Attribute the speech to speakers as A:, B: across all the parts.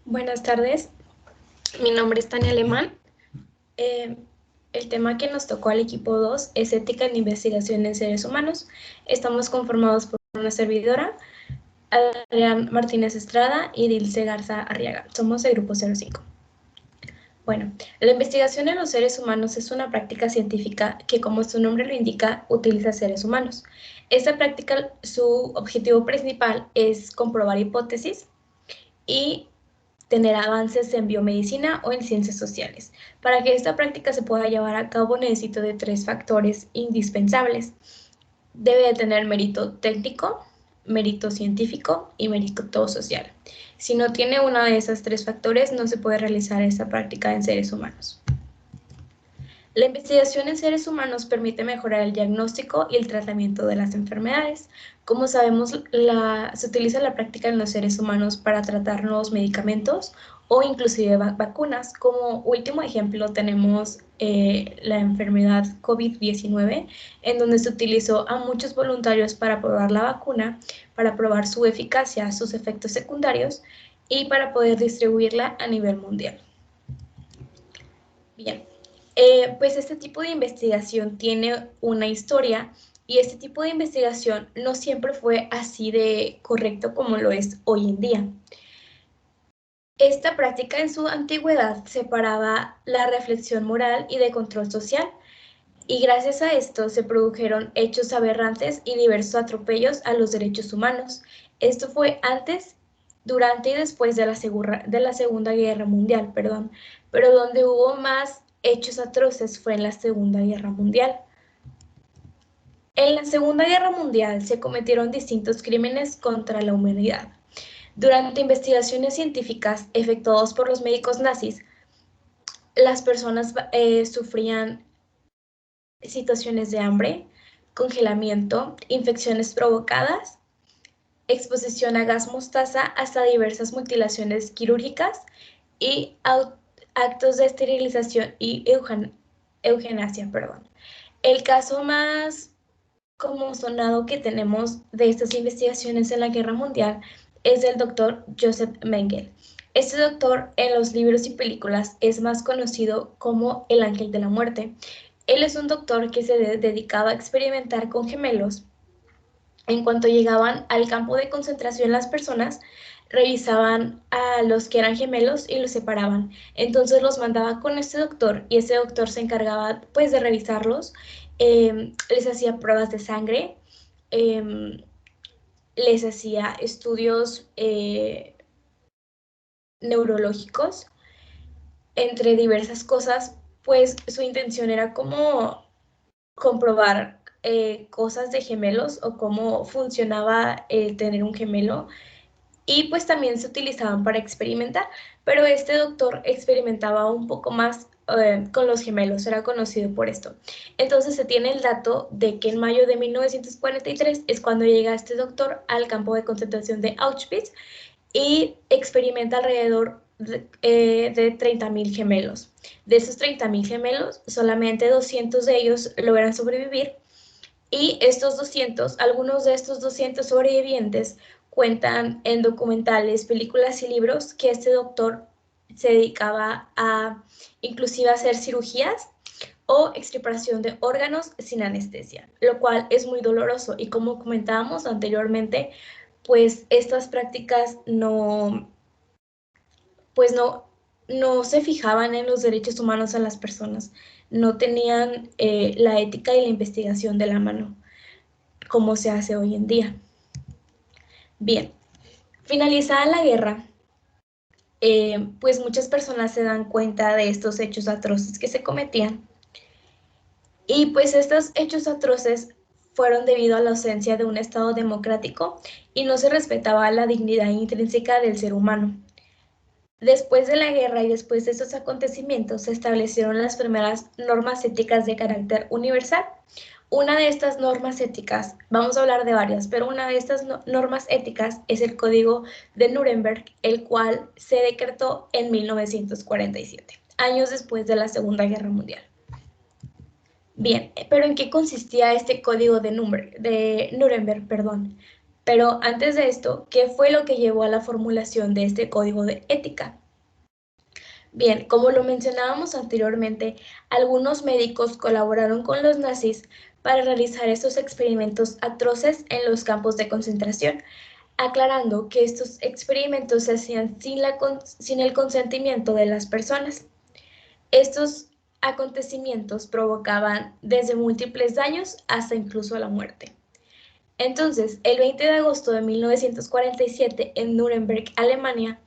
A: Buenas tardes, mi nombre es Tania Alemán. Eh, el tema que nos tocó al equipo 2 es ética en investigación en seres humanos. Estamos conformados por una servidora, Adrián Martínez Estrada y Dilce Garza Arriaga. Somos el grupo 05. Bueno, la investigación en los seres humanos es una práctica científica que, como su nombre lo indica, utiliza seres humanos. Esta práctica, su objetivo principal es comprobar hipótesis y tener avances en biomedicina o en ciencias sociales. Para que esta práctica se pueda llevar a cabo necesito de tres factores indispensables. Debe de tener mérito técnico, mérito científico y mérito social. Si no tiene uno de esos tres factores, no se puede realizar esta práctica en seres humanos. La investigación en seres humanos permite mejorar el diagnóstico y el tratamiento de las enfermedades. Como sabemos, se utiliza la práctica en los seres humanos para tratar nuevos medicamentos o inclusive vacunas. Como último ejemplo tenemos la enfermedad COVID-19, en donde se utilizó a muchos voluntarios para probar la vacuna, para probar su eficacia, sus efectos secundarios y para poder distribuirla a nivel mundial. Bien, pues este tipo de investigación tiene una historia y este tipo de investigación no siempre fue así de correcto como lo es hoy en día. Esta práctica en su antigüedad separaba la reflexión moral y de control social, y gracias a esto se produjeron hechos aberrantes y diversos atropellos a los derechos humanos. Esto fue antes, durante y después de la Segunda Guerra Mundial, perdón, pero donde hubo más hechos atroces fue en la Segunda Guerra Mundial. En la Segunda Guerra Mundial se cometieron distintos crímenes contra la humanidad. Durante investigaciones científicas efectuadas por los médicos nazis, las personas sufrían situaciones de hambre, congelamiento, infecciones provocadas, exposición a gas mostaza, hasta diversas mutilaciones quirúrgicas y actos de esterilización y euganasia. Perdón. El caso más como sonado que tenemos de estas investigaciones en la Guerra Mundial es del doctor Joseph Mengele. Este doctor en los libros y películas es más conocido como el Ángel de la Muerte. Él es un doctor que se dedicaba a experimentar con gemelos. En cuanto llegaban al campo de concentración las personas, revisaban a los que eran gemelos y los separaban. Entonces los mandaba con este doctor y ese doctor se encargaba pues de revisarlos, les hacía pruebas de sangre, les hacía estudios neurológicos, entre diversas cosas, pues su intención era como comprobar cosas de gemelos o cómo funcionaba el tener un gemelo, y pues también se utilizaban para experimentar, pero este doctor experimentaba un poco más con los gemelos, era conocido por esto. Entonces se tiene el dato de que en mayo de 1943 es cuando llega este doctor al campo de concentración de Auschwitz y experimenta alrededor de 30.000 gemelos. De esos 30.000 gemelos, solamente 200 de ellos logran sobrevivir, y estos 200, algunos de estos 200 sobrevivientes cuentan en documentales, películas y libros que este doctor se dedicaba a inclusive a hacer cirugías o extirpación de órganos sin anestesia, lo cual es muy doloroso, y como comentábamos anteriormente, pues estas prácticas pues no se fijaban en los derechos humanos a las personas, no tenían la ética y la investigación de la mano, como se hace hoy en día. Bien, finalizada la guerra, pues muchas personas se dan cuenta de estos hechos atroces que se cometían, y pues estos hechos atroces fueron debido a la ausencia de un Estado democrático y no se respetaba la dignidad intrínseca del ser humano. Después de la guerra y después de esos acontecimientos se establecieron las primeras normas éticas de carácter universal. Una de estas normas éticas, vamos a hablar de varias, pero una de estas normas éticas es el Código de Nuremberg, el cual se decretó en 1947, años después de la Segunda Guerra Mundial. Bien, pero ¿en qué consistía este Código de Nuremberg? Perdón. Pero antes de esto, ¿qué fue lo que llevó a la formulación de este código de ética? Bien, como lo mencionábamos anteriormente, algunos médicos colaboraron con los nazis para realizar estos experimentos atroces en los campos de concentración, aclarando que estos experimentos se hacían sin el consentimiento de las personas. Estos acontecimientos provocaban desde múltiples daños hasta incluso la muerte. Entonces, el 20 de agosto de 1947, en Nuremberg, Alemania,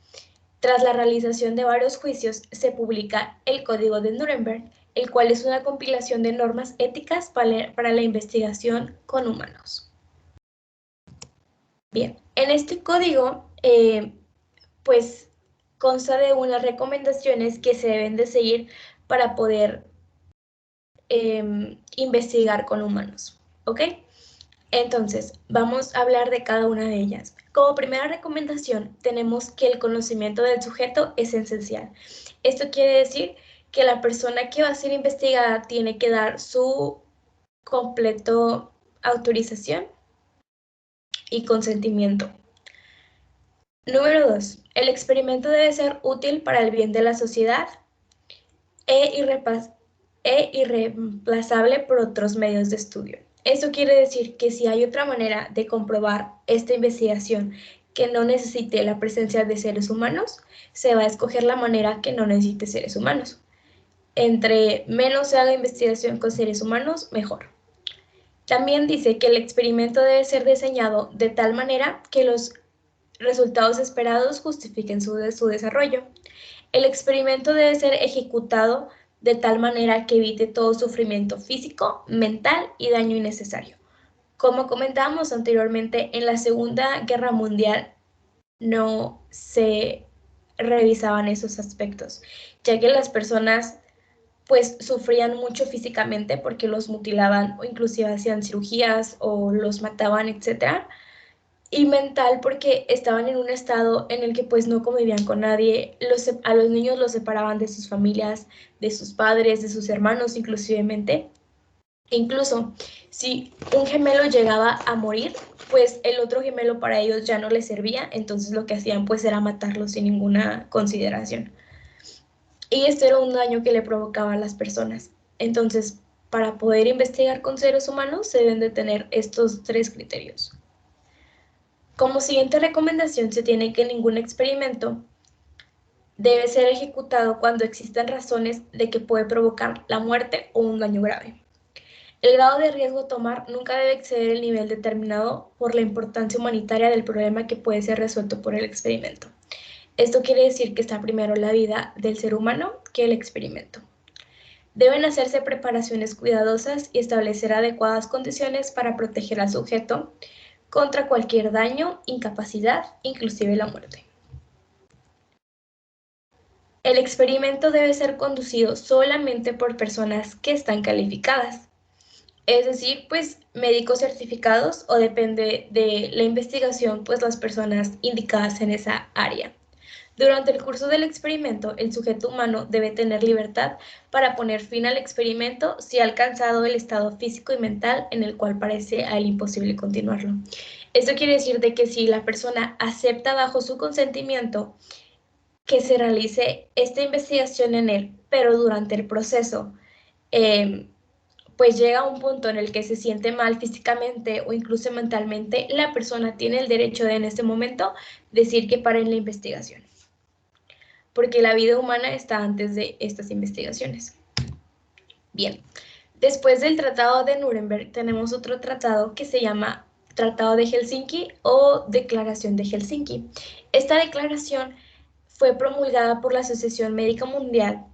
A: tras la realización de varios juicios, se publica el Código de Nuremberg, el cual es una compilación de normas éticas para la investigación con humanos. Bien, en este código, pues consta de unas recomendaciones que se deben de seguir para poder investigar con humanos, ¿ok? Entonces, vamos a hablar de cada una de ellas. Como primera recomendación, tenemos que el conocimiento del sujeto es esencial. Esto quiere decir que la persona que va a ser investigada tiene que dar su completo autorización y consentimiento. Número 2. El experimento debe ser útil para el bien de la sociedad e irreemplazable por otros medios de estudio. Esto quiere decir que si hay otra manera de comprobar esta investigación que no necesite la presencia de seres humanos, se va a escoger la manera que no necesite seres humanos. Entre menos se haga investigación con seres humanos, mejor. También dice que el experimento debe ser diseñado de tal manera que los resultados esperados justifiquen su desarrollo. El experimento debe ser ejecutado de tal manera que evite todo sufrimiento físico, mental y daño innecesario. Como comentábamos anteriormente, en la Segunda Guerra Mundial no se revisaban esos aspectos, ya que las personas pues sufrían mucho físicamente porque los mutilaban o inclusive hacían cirugías o los mataban, etcétera, y mental porque estaban en un estado en el que pues no convivían con nadie, a los niños los separaban de sus familias, de sus padres, de sus hermanos inclusivemente. E incluso si un gemelo llegaba a morir, pues el otro gemelo para ellos ya no les servía, entonces lo que hacían pues era matarlo sin ninguna consideración. Y esto era un daño que le provocaba a las personas. Entonces, para poder investigar con seres humanos se deben de tener estos tres criterios. Como siguiente recomendación, se tiene que ningún experimento debe ser ejecutado cuando existan razones de que puede provocar la muerte o un daño grave. El grado de riesgo a tomar nunca debe exceder el nivel determinado por la importancia humanitaria del problema que puede ser resuelto por el experimento. Esto quiere decir que está primero la vida del ser humano que el experimento. Deben hacerse preparaciones cuidadosas y establecer adecuadas condiciones para proteger al sujeto contra cualquier daño, incapacidad, inclusive la muerte. El experimento debe ser conducido solamente por personas que están calificadas, es decir, pues médicos certificados o depende de la investigación, pues las personas indicadas en esa área. Durante el curso del experimento, el sujeto humano debe tener libertad para poner fin al experimento si ha alcanzado el estado físico y mental en el cual parece a él imposible continuarlo. Esto quiere decir de que si la persona acepta bajo su consentimiento que se realice esta investigación en él, pero durante el proceso, pues llega a un punto en el que se siente mal físicamente o incluso mentalmente, la persona tiene el derecho de en este momento decir que paren la investigación, porque la vida humana está antes de estas investigaciones. Bien, después del Tratado de Nuremberg tenemos otro tratado que se llama Tratado de Helsinki o Declaración de Helsinki. Esta declaración fue promulgada por la Asociación Médica Mundial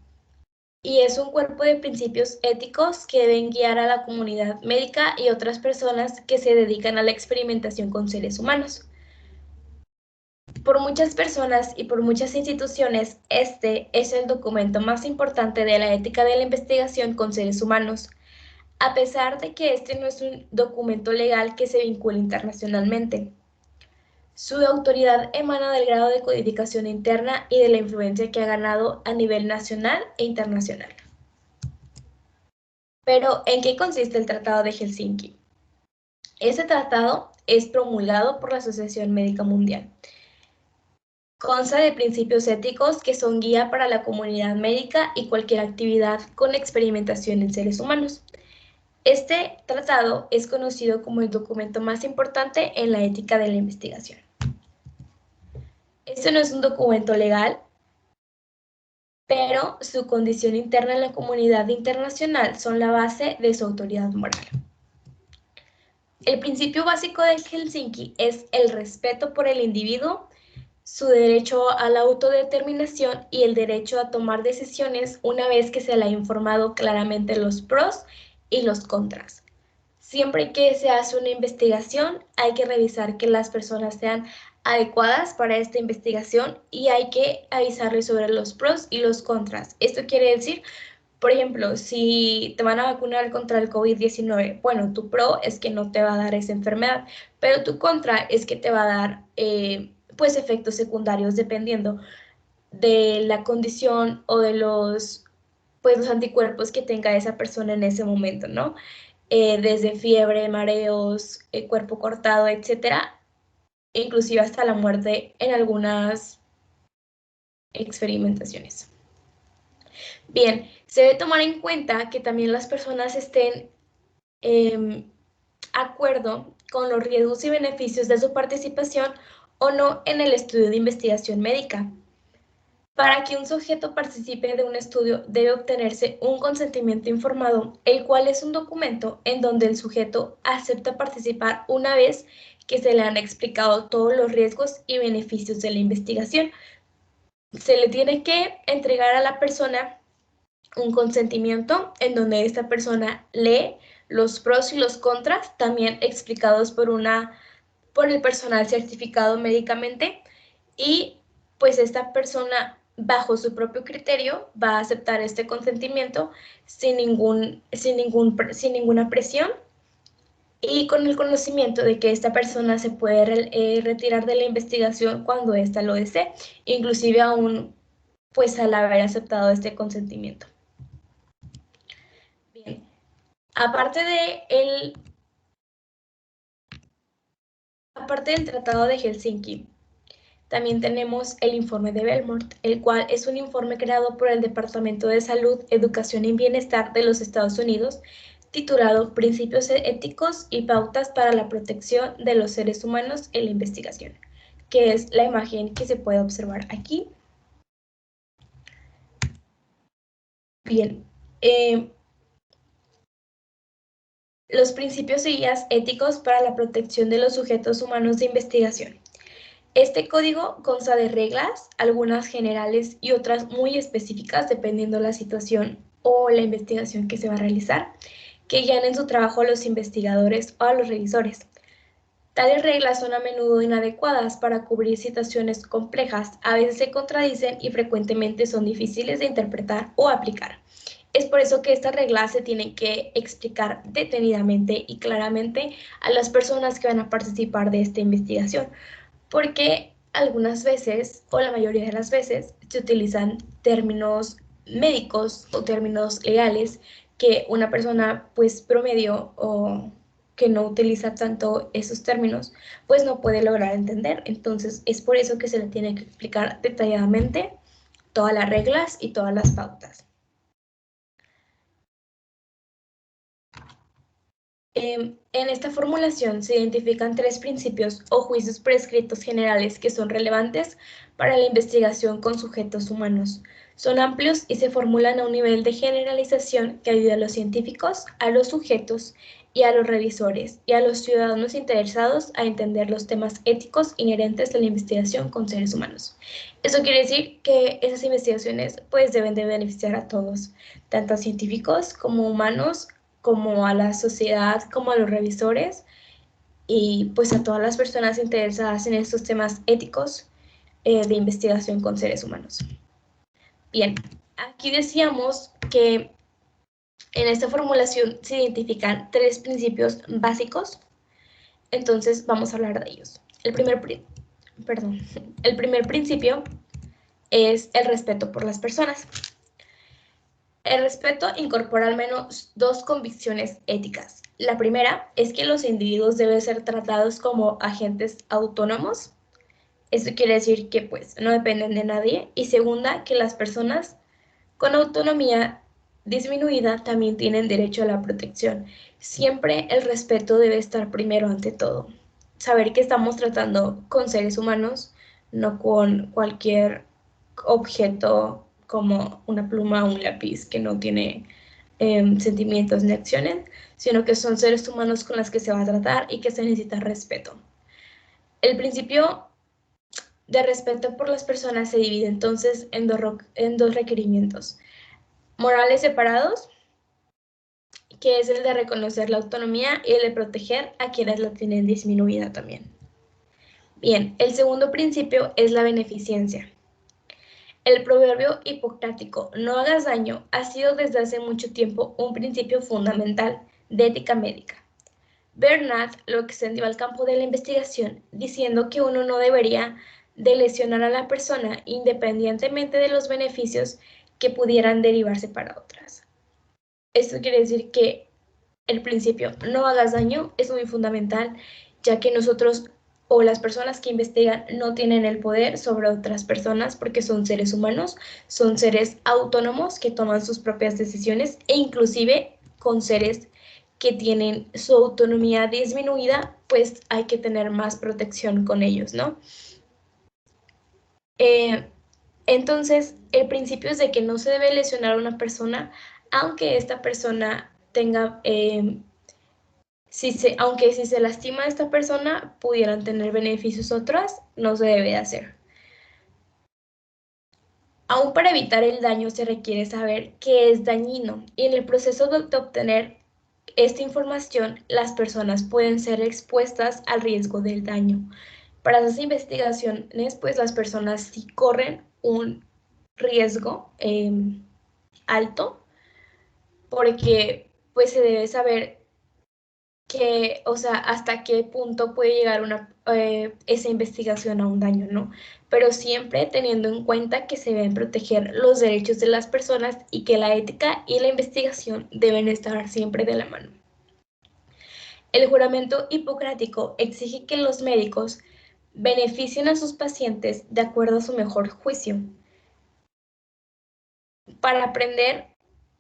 A: y es un cuerpo de principios éticos que deben guiar a la comunidad médica y otras personas que se dedican a la experimentación con seres humanos. Por muchas personas y por muchas instituciones, este es el documento más importante de la ética de la investigación con seres humanos, a pesar de que este no es un documento legal que se vincule internacionalmente. Su autoridad emana del grado de codificación interna y de la influencia que ha ganado a nivel nacional e internacional. Pero, ¿en qué consiste el Tratado de Helsinki? Este tratado es promulgado por la Asociación Médica Mundial. Consta de principios éticos que son guía para la comunidad médica y cualquier actividad con experimentación en seres humanos. Este tratado es conocido como el documento más importante en la ética de la investigación. Este no es un documento legal, pero su condición interna en la comunidad internacional son la base de su autoridad moral. El principio básico de Helsinki es el respeto por el individuo, su derecho a la autodeterminación y el derecho a tomar decisiones una vez que se le ha informado claramente los pros y los contras. Siempre que se hace una investigación, hay que revisar que las personas sean adecuadas para esta investigación y hay que avisarles sobre los pros y los contras. Esto quiere decir, por ejemplo, si te van a vacunar contra el COVID-19, bueno, tu pro es que no te va a dar esa enfermedad, pero tu contra es que te va a dar pues efectos secundarios dependiendo de la condición o de pues los anticuerpos que tenga esa persona en ese momento, ¿no? Desde fiebre, mareos, cuerpo cortado, etcétera, inclusive hasta la muerte en algunas experimentaciones. Bien, se debe tomar en cuenta que también las personas estén acuerdo con los riesgos y beneficios de su participación o no en el estudio de investigación médica. Para que un sujeto participe de un estudio debe obtenerse un consentimiento informado, el cual es un documento en donde el sujeto acepta participar una vez que se le han explicado todos los riesgos y beneficios de la investigación. Se le tiene que entregar a la persona un consentimiento en donde esta persona lee los pros y los contras, también explicados por el personal certificado médicamente, y pues esta persona bajo su propio criterio va a aceptar este consentimiento sin ninguna presión y con el conocimiento de que esta persona se puede retirar de la investigación cuando ésta lo desee, inclusive aún pues al haber aceptado este consentimiento. Bien, aparte del Tratado de Helsinki, también tenemos el informe de Belmont, el cual es un informe creado por el Departamento de Salud, Educación y Bienestar de los Estados Unidos, titulado Principios éticos y pautas para la protección de los seres humanos en la investigación, que es la imagen que se puede observar aquí. Bien, los principios y guías éticos para la protección de los sujetos humanos de investigación. Este código consta de reglas, algunas generales y otras muy específicas dependiendo la situación o la investigación que se va a realizar, que guían en su trabajo a los investigadores o a los revisores. Tales reglas son a menudo inadecuadas para cubrir situaciones complejas, a veces se contradicen y frecuentemente son difíciles de interpretar o aplicar. Es por eso que estas reglas se tienen que explicar detenidamente y claramente a las personas que van a participar de esta investigación, porque algunas veces, o la mayoría de las veces, se utilizan términos médicos o términos legales que una persona pues promedio o que no utiliza tanto esos términos, pues no puede lograr entender. Entonces es por eso que se le tiene que explicar detalladamente todas las reglas y todas las pautas. En esta formulación se identifican 3 principios o juicios prescritos generales que son relevantes para la investigación con sujetos humanos. Son amplios y se formulan a un nivel de generalización que ayuda a los científicos, a los sujetos y a los revisores y a los ciudadanos interesados a entender los temas éticos inherentes a la investigación con seres humanos. Eso quiere decir que esas investigaciones pues deben de beneficiar a todos, tanto a científicos como humanos, como a la sociedad, como a los revisores y pues a todas las personas interesadas en estos temas éticos de investigación con seres humanos. Bien, aquí decíamos que en esta formulación se identifican 3 principios básicos, entonces vamos a hablar de ellos. El primer principio es el respeto por las personas. El respeto incorpora al menos 2 convicciones éticas. La primera es que los individuos deben ser tratados como agentes autónomos. Esto quiere decir que pues no dependen de nadie. Y segunda, que las personas con autonomía disminuida también tienen derecho a la protección. Siempre el respeto debe estar primero ante todo. Saber que estamos tratando con seres humanos, no con cualquier objeto como una pluma o un lápiz que no tiene sentimientos ni acciones, sino que son seres humanos con los que se va a tratar y que se necesita respeto. El principio de respeto por las personas se divide entonces en dos requerimientos: morales separados, que es el de reconocer la autonomía, y el de proteger a quienes la tienen disminuida también. Bien, el segundo principio es la beneficencia. El proverbio hipocrático "no hagas daño" ha sido desde hace mucho tiempo un principio fundamental de ética médica. Bernard lo extendió al campo de la investigación, diciendo que uno no debería de lesionar a la persona independientemente de los beneficios que pudieran derivarse para otras. Esto quiere decir que el principio "no hagas daño" es muy fundamental, ya que nosotros o las personas que investigan no tienen el poder sobre otras personas porque son seres humanos, son seres autónomos que toman sus propias decisiones, e inclusive con seres que tienen su autonomía disminuida, pues hay que tener más protección con ellos, ¿no? Entonces, el principio es de que no se debe lesionar a una persona, aunque esta persona tenga, aunque si se lastima a esta persona, pudieran tener beneficios otras, no se debe hacer. Aún para evitar el daño se requiere saber qué es dañino, y en el proceso de obtener esta información, las personas pueden ser expuestas al riesgo del daño. Para esas investigaciones, pues las personas sí corren un riesgo alto, porque pues se debe saber que, o sea, hasta qué punto puede llegar esa investigación a un daño, ¿no? Pero siempre teniendo en cuenta que se deben proteger los derechos de las personas y que la ética y la investigación deben estar siempre de la mano. El juramento hipocrático exige que los médicos beneficien a sus pacientes de acuerdo a su mejor juicio. Para aprender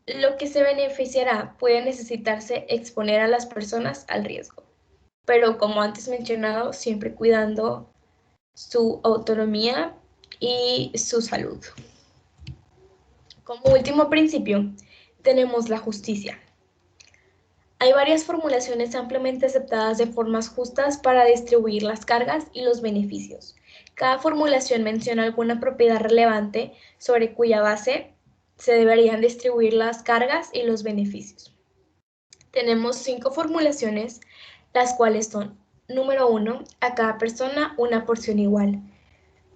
A: lo que se beneficiará, puede necesitarse exponer a las personas al riesgo, pero como antes mencionado, siempre cuidando su autonomía y su salud. Como último principio, tenemos la justicia. Hay varias formulaciones ampliamente aceptadas de formas justas para distribuir las cargas y los beneficios. Cada formulación menciona alguna propiedad relevante sobre cuya base se deberían distribuir las cargas y los beneficios. Tenemos 5 formulaciones, las cuales son: número 1, a cada persona una porción igual.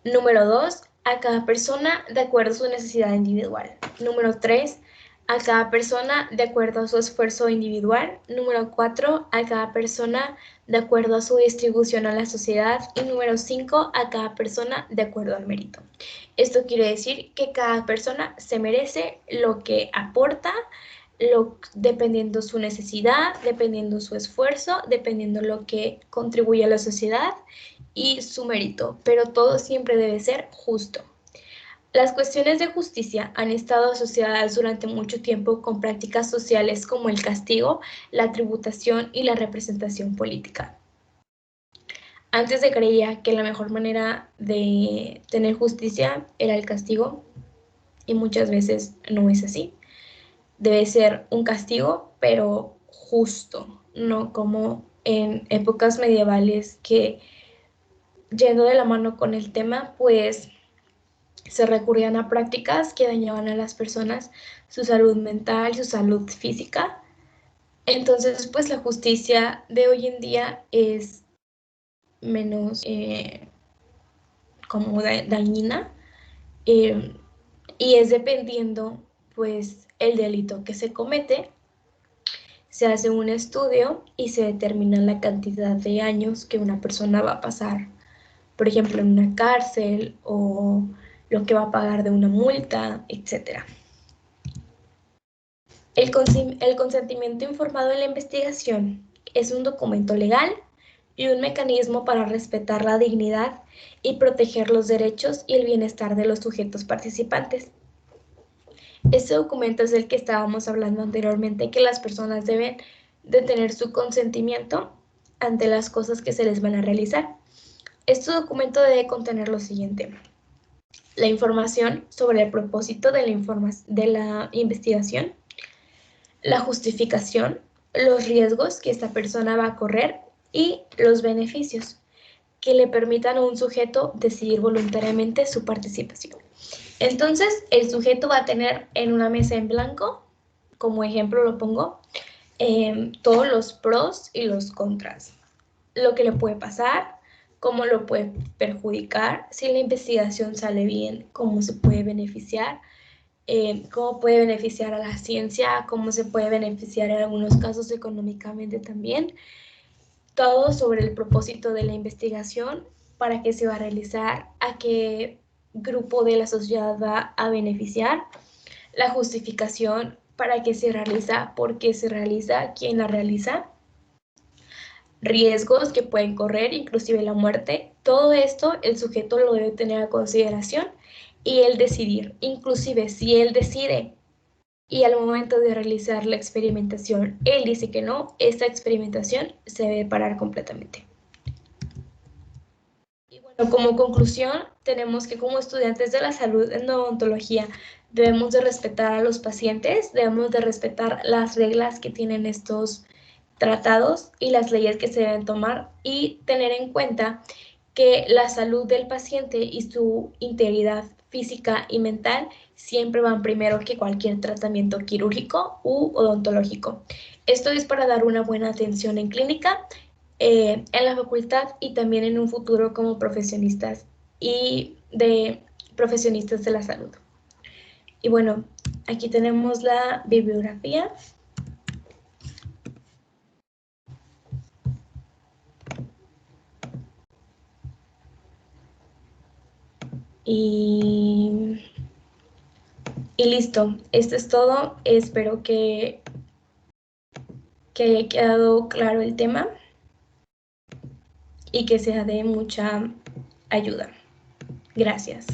A: Número 2, a cada persona de acuerdo a su necesidad individual. Número 3, a cada persona de acuerdo a su esfuerzo individual. Número 4, a cada persona de acuerdo a su distribución a la sociedad. Y número 5, a cada persona de acuerdo al mérito. Esto quiere decir que cada persona se merece lo que aporta, dependiendo su necesidad, dependiendo su esfuerzo, dependiendo lo que contribuye a la sociedad y su mérito, pero todo siempre debe ser justo. Las cuestiones de justicia han estado asociadas durante mucho tiempo con prácticas sociales como el castigo, la tributación y la representación política. Antes se creía que la mejor manera de tener justicia era el castigo, y muchas veces no es así. Debe ser un castigo, pero justo, no como en épocas medievales que, yendo de la mano con el tema, pues se recurrían a prácticas que dañaban a las personas, su salud mental, su salud física. Entonces, pues la justicia de hoy en día es menos como dañina, y es dependiendo pues el delito que se comete. Se hace un estudio y se determina la cantidad de años que una persona va a pasar, por ejemplo, en una cárcel, o lo que va a pagar de una multa, etc. El consentimiento informado en la investigación es un documento legal y un mecanismo para respetar la dignidad y proteger los derechos y el bienestar de los sujetos participantes. Este documento es el que estábamos hablando anteriormente, que las personas deben de tener su consentimiento ante las cosas que se les van a realizar. Este documento debe contener lo siguiente: la información sobre el propósito de la investigación, la justificación, los riesgos que esta persona va a correr y los beneficios que le permitan a un sujeto decidir voluntariamente su participación. Entonces, el sujeto va a tener en una mesa en blanco, como ejemplo lo pongo, todos los pros y los contras, lo que le puede pasar, cómo lo puede perjudicar, si la investigación sale bien, cómo se puede beneficiar, cómo puede beneficiar a la ciencia, cómo se puede beneficiar en algunos casos económicamente también, todo sobre el propósito de la investigación, para qué se va a realizar, a qué grupo de la sociedad va a beneficiar, la justificación, para qué se realiza, por qué se realiza, quién la realiza, riesgos que pueden correr, inclusive la muerte. Todo esto el sujeto lo debe tener a consideración y él decidir. Inclusive si él decide y al momento de realizar la experimentación él dice que no, esta experimentación se debe parar completamente. Y bueno, como conclusión, tenemos que como estudiantes de la salud en odontología debemos de respetar a los pacientes, debemos de respetar las reglas que tienen estos tratados y las leyes que se deben tomar, y tener en cuenta que la salud del paciente y su integridad física y mental siempre van primero que cualquier tratamiento quirúrgico u odontológico. Esto es para dar una buena atención en clínica, en la facultad y también en un futuro como profesionistas profesionistas de la salud. Y bueno, aquí tenemos la bibliografía. Y listo, esto es todo. Espero que haya quedado claro el tema y que sea de mucha ayuda. Gracias.